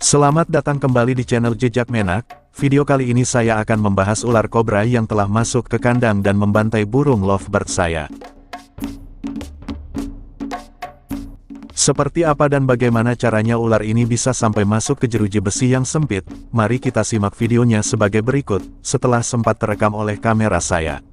Selamat datang kembali di channel Jejak Menak. Video kali ini saya akan membahas ular kobra yang telah masuk ke kandang dan membantai burung lovebird saya. Seperti apa dan bagaimana caranya ular ini bisa sampai masuk ke jeruji besi yang sempit? Mari kita simak videonya sebagai berikut, setelah sempat terekam oleh kamera saya.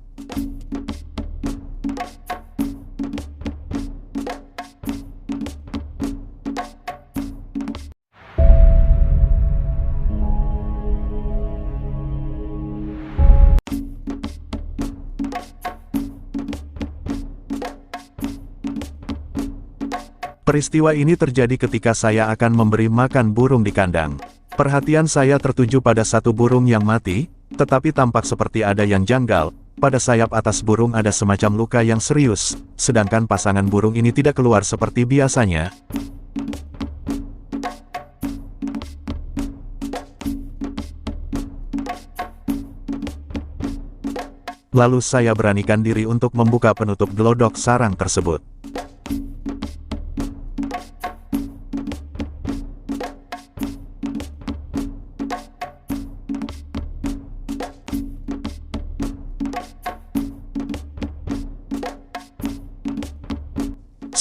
Peristiwa ini terjadi ketika saya akan memberi makan burung di kandang. Perhatian saya tertuju pada satu burung yang mati, tetapi tampak seperti ada yang janggal. Pada sayap atas burung ada semacam luka yang serius, sedangkan pasangan burung ini tidak keluar seperti biasanya. Lalu saya beranikan diri untuk membuka penutup gelodok sarang tersebut.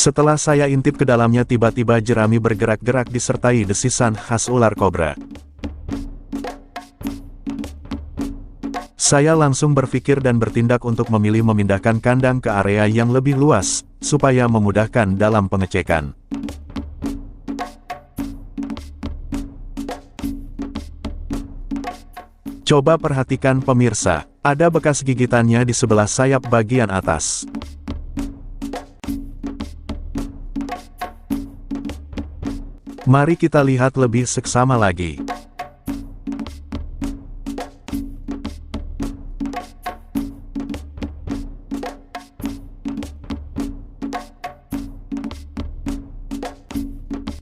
Setelah saya intip ke dalamnya, tiba-tiba jerami bergerak-gerak disertai desisan khas ular kobra. Saya langsung berpikir dan bertindak untuk memindahkan kandang ke area yang lebih luas, supaya memudahkan dalam pengecekan. Coba perhatikan pemirsa, ada bekas gigitannya di sebelah sayap bagian atas. Mari kita lihat lebih seksama lagi.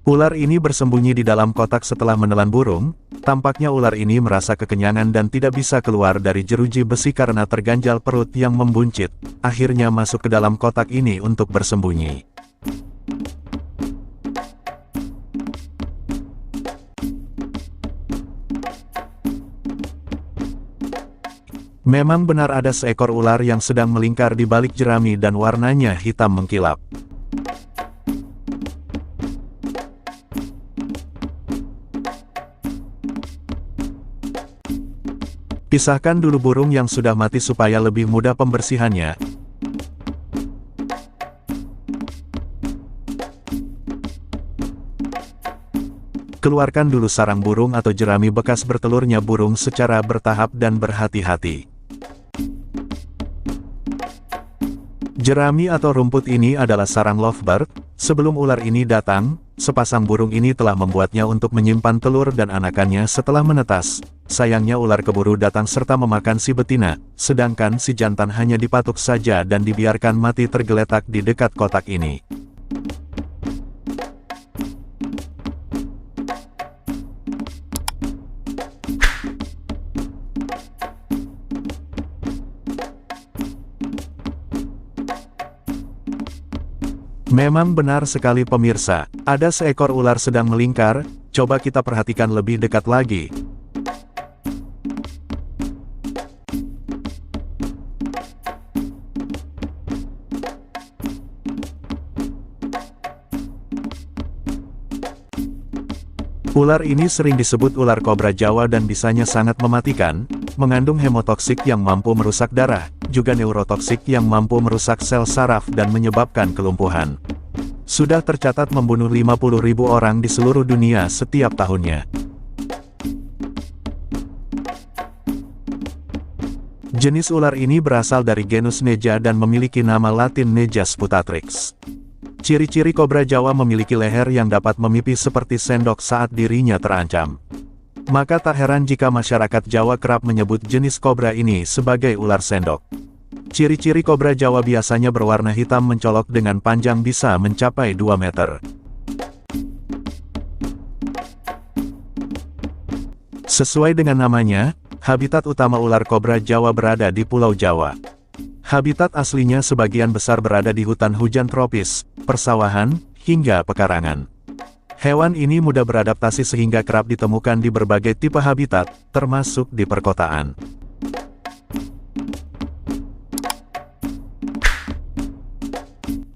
Ular ini bersembunyi di dalam kotak setelah menelan burung. Tampaknya ular ini merasa kekenyangan dan tidak bisa keluar dari jeruji besi karena terganjal perut yang membuncit. Akhirnya masuk ke dalam kotak ini untuk bersembunyi. Memang benar ada seekor ular yang sedang melingkar di balik jerami dan warnanya hitam mengkilap. Pisahkan dulu burung yang sudah mati supaya lebih mudah pembersihannya. Keluarkan dulu sarang burung atau jerami bekas bertelurnya burung secara bertahap dan berhati-hati. Jerami atau rumput ini adalah sarang lovebird. Sebelum ular ini datang, sepasang burung ini telah membuatnya untuk menyimpan telur dan anakannya setelah menetas. Sayangnya ular keburu datang serta memakan si betina, sedangkan si jantan hanya dipatuk saja dan dibiarkan mati tergeletak di dekat kotak ini. Memang benar sekali pemirsa, ada seekor ular sedang melingkar. Coba kita perhatikan lebih dekat lagi. Ular ini sering disebut ular kobra Jawa dan bisanya sangat mematikan, mengandung hemotoksik yang mampu merusak darah, juga neurotoksik yang mampu merusak sel saraf dan menyebabkan kelumpuhan. Sudah tercatat membunuh 50.000 orang di seluruh dunia setiap tahunnya. Jenis ular ini berasal dari genus Neja dan memiliki nama latin Neja sputatrix. Ciri-ciri kobra Jawa memiliki leher yang dapat memipis seperti sendok saat dirinya terancam. Maka tak heran jika masyarakat Jawa kerap menyebut jenis kobra ini sebagai ular sendok. Ciri-ciri kobra Jawa biasanya berwarna hitam mencolok dengan panjang bisa mencapai 2 meter. Sesuai dengan namanya, habitat utama ular kobra Jawa berada di Pulau Jawa. Habitat aslinya sebagian besar berada di hutan hujan tropis, persawahan, hingga pekarangan. Hewan ini mudah beradaptasi sehingga kerap ditemukan di berbagai tipe habitat, termasuk di perkotaan.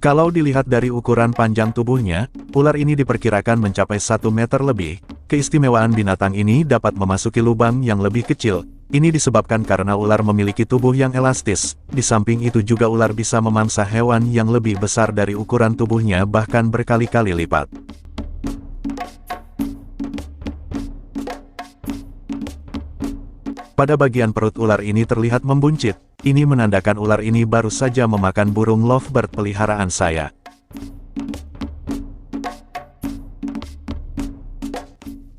Kalau dilihat dari ukuran panjang tubuhnya, ular ini diperkirakan mencapai 1 meter lebih. Keistimewaan binatang ini dapat memasuki lubang yang lebih kecil. Ini disebabkan karena ular memiliki tubuh yang elastis. Di samping itu juga ular bisa memangsa hewan yang lebih besar dari ukuran tubuhnya bahkan berkali-kali lipat. Pada bagian perut ular ini terlihat membuncit. Ini menandakan ular ini baru saja memakan burung lovebird peliharaan saya.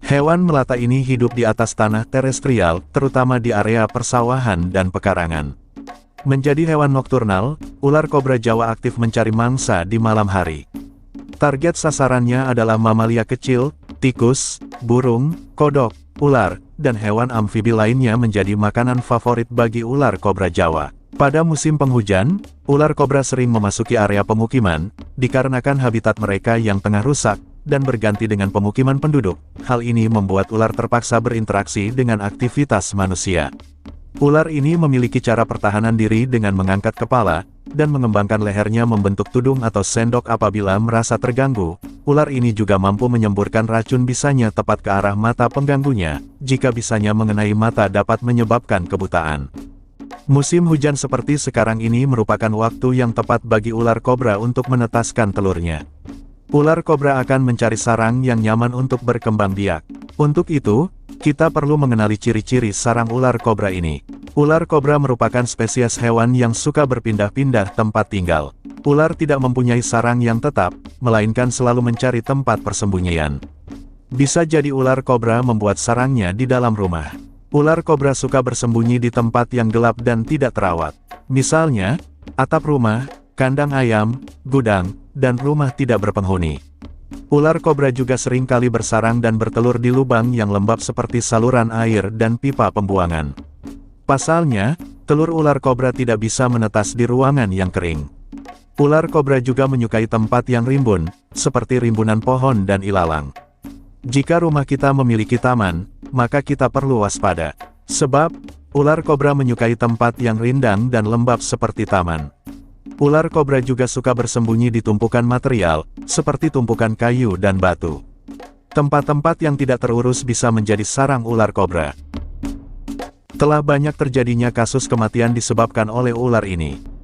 Hewan melata ini hidup di atas tanah terestrial, terutama di area persawahan dan pekarangan. Menjadi hewan nokturnal, ular kobra Jawa aktif mencari mangsa di malam hari. Target sasarannya adalah mamalia kecil, tikus, burung, kodok, ular, dan hewan amfibi lainnya menjadi makanan favorit bagi ular kobra Jawa. Pada musim penghujan, ular kobra sering memasuki area pemukiman, dikarenakan habitat mereka yang tengah rusak, dan berganti dengan pemukiman penduduk. Hal ini membuat ular terpaksa berinteraksi dengan aktivitas manusia. Ular ini memiliki cara pertahanan diri dengan mengangkat kepala, dan mengembangkan lehernya membentuk tudung atau sendok apabila merasa terganggu. Ular ini juga mampu menyemburkan racun bisanya tepat ke arah mata pengganggunya. Jika bisanya mengenai mata dapat menyebabkan kebutaan. Musim hujan seperti sekarang ini merupakan waktu yang tepat bagi ular kobra untuk menetaskan telurnya. Ular kobra akan mencari sarang yang nyaman untuk berkembang biak. Untuk itu, kita perlu mengenali ciri-ciri sarang ular kobra ini. Ular kobra merupakan spesies hewan yang suka berpindah-pindah tempat tinggal. Ular tidak mempunyai sarang yang tetap, melainkan selalu mencari tempat persembunyian. Bisa jadi ular kobra membuat sarangnya di dalam rumah. Ular kobra suka bersembunyi di tempat yang gelap dan tidak terawat. Misalnya, atap rumah, kandang ayam, gudang, dan rumah tidak berpenghuni. Ular kobra juga sering kali bersarang dan bertelur di lubang yang lembab seperti saluran air dan pipa pembuangan. Pasalnya, telur ular kobra tidak bisa menetas di ruangan yang kering. Ular kobra juga menyukai tempat yang rimbun, seperti rimbunan pohon dan ilalang. Jika rumah kita memiliki taman, maka kita perlu waspada. Sebab, ular kobra menyukai tempat yang rindang dan lembab seperti taman. Ular kobra juga suka bersembunyi di tumpukan material, seperti tumpukan kayu dan batu. Tempat-tempat yang tidak terurus bisa menjadi sarang ular kobra. Telah banyak terjadinya kasus kematian disebabkan oleh ular ini.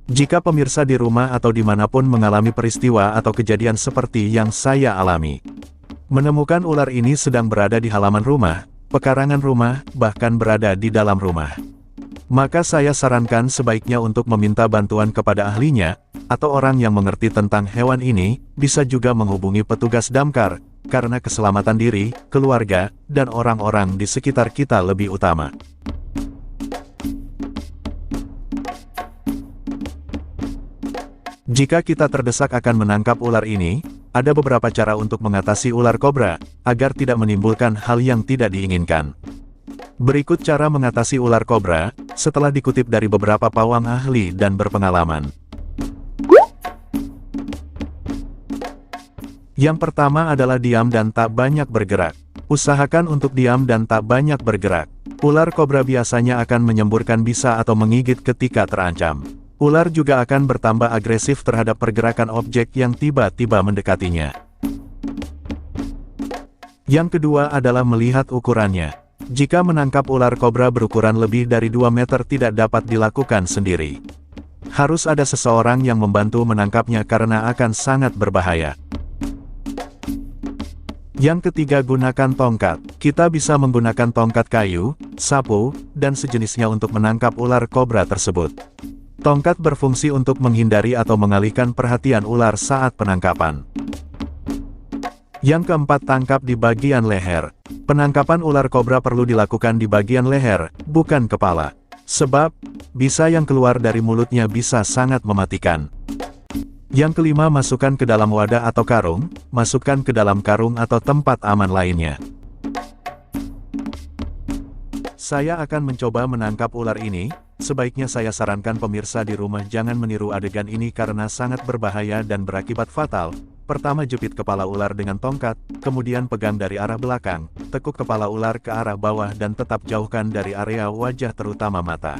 Jika pemirsa di rumah atau dimanapun mengalami peristiwa atau kejadian seperti yang saya alami, menemukan ular ini sedang berada di halaman rumah, pekarangan rumah, bahkan berada di dalam rumah, maka saya sarankan sebaiknya untuk meminta bantuan kepada ahlinya, atau orang yang mengerti tentang hewan ini, bisa juga menghubungi petugas damkar, karena keselamatan diri, keluarga, dan orang-orang di sekitar kita lebih utama. Jika kita terdesak akan menangkap ular ini, ada beberapa cara untuk mengatasi ular kobra, agar tidak menimbulkan hal yang tidak diinginkan. Berikut cara mengatasi ular kobra, setelah dikutip dari beberapa pawang ahli dan berpengalaman. Yang pertama adalah diam dan tak banyak bergerak. Usahakan untuk diam dan tak banyak bergerak. Ular kobra biasanya akan menyemburkan bisa atau menggigit ketika terancam. Ular juga akan bertambah agresif terhadap pergerakan objek yang tiba-tiba mendekatinya. Yang kedua adalah melihat ukurannya. Jika menangkap ular kobra berukuran lebih dari 2 meter tidak dapat dilakukan sendiri. Harus ada seseorang yang membantu menangkapnya karena akan sangat berbahaya. Yang ketiga, gunakan tongkat. Kita bisa menggunakan tongkat kayu, sapu, dan sejenisnya untuk menangkap ular kobra tersebut. Tongkat berfungsi untuk menghindari atau mengalihkan perhatian ular saat penangkapan. Yang keempat, tangkap di bagian leher. Penangkapan ular kobra perlu dilakukan di bagian leher, bukan kepala. Sebab, bisa yang keluar dari mulutnya bisa sangat mematikan. Yang kelima, masukkan ke dalam wadah atau karung, masukkan ke dalam karung atau tempat aman lainnya. Saya akan mencoba menangkap ular ini. Sebaiknya saya sarankan pemirsa di rumah jangan meniru adegan ini karena sangat berbahaya dan berakibat fatal. Pertama, jepit kepala ular dengan tongkat, kemudian pegang dari arah belakang, tekuk kepala ular ke arah bawah dan tetap jauhkan dari area wajah terutama mata.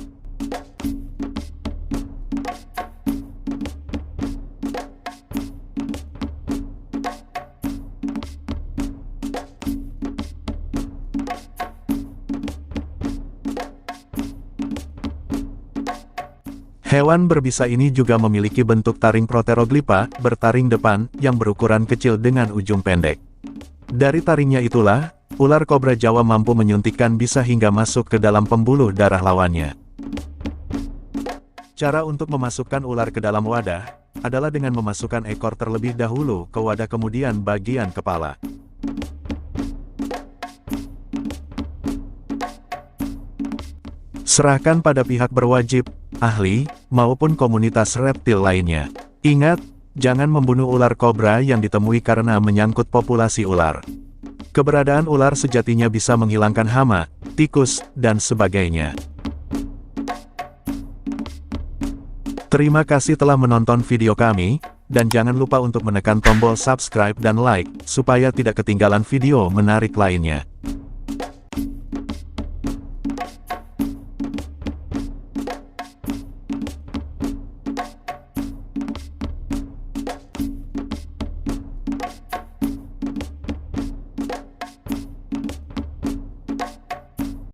Hewan berbisa ini juga memiliki bentuk taring Proteroglipa, bertaring depan, yang berukuran kecil dengan ujung pendek. Dari taringnya itulah, ular kobra Jawa mampu menyuntikkan bisa hingga masuk ke dalam pembuluh darah lawannya. Cara untuk memasukkan ular ke dalam wadah, adalah dengan memasukkan ekor terlebih dahulu ke wadah kemudian bagian kepala. Serahkan pada pihak berwajib, ahli, maupun komunitas reptil lainnya. Ingat, jangan membunuh ular kobra yang ditemui karena menyangkut populasi ular. Keberadaan ular sejatinya bisa menghilangkan hama, tikus, dan sebagainya. Terima kasih telah menonton video kami, dan jangan lupa untuk menekan tombol subscribe dan like, supaya tidak ketinggalan video menarik lainnya.